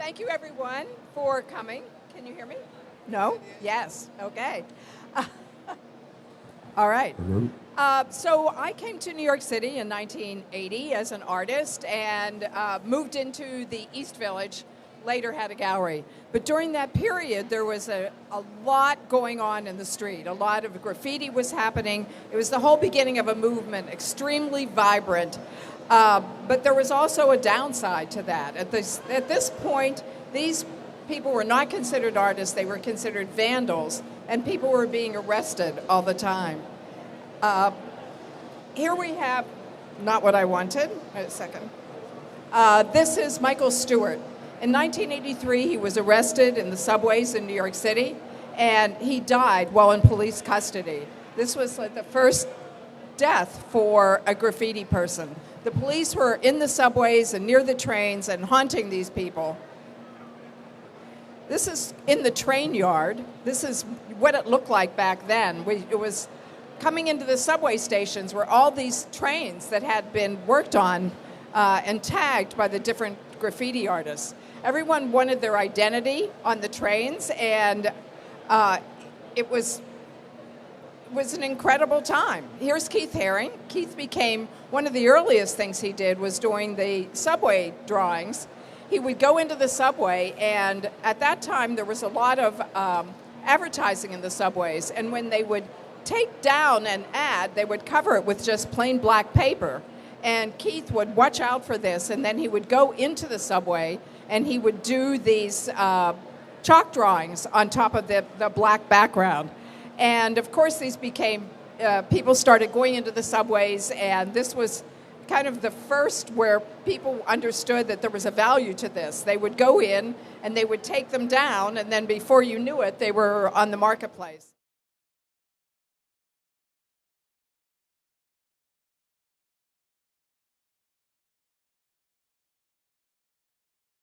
thank you everyone for coming. Can you hear me? No? Yes. Okay. All right. So I came to New York City in 1980 as an artist and moved into the East Village, later had a gallery. But during that period, there was a lot going on in the street. A lot of graffiti was happening. It was the whole beginning of a movement, extremely vibrant. But there was also a downside to that. At this point, these people were not considered artists. They were considered vandals, and people were being arrested all the time. Here we have, not what I wanted. Wait a second. This is Michael Stewart. In 1983, he was arrested in the subways in New York City, and he died while in police custody. This was like the first death for a graffiti person. The police were in the subways and near the trains and haunting these people. This is in the train yard. This is what it looked like back then. It was coming into the subway stations were all these trains that had been worked on and tagged by the different graffiti artists. Everyone wanted their identity on the trains, and it was an incredible time. Here's Keith Haring. Keith became, one of the earliest things he did was doing the subway drawings. He would go into the subway, and at that time there was a lot of advertising in the subways, and when they would take down an ad, they would cover it with just plain black paper. And Keith would watch out for this, and then he would go into the subway and he would do these chalk drawings on top of the black background. And of course these became, people started going into the subways, and this was kind of the first where people understood that there was a value to this. They would go in and they would take them down, and then before you knew it, they were on the marketplace.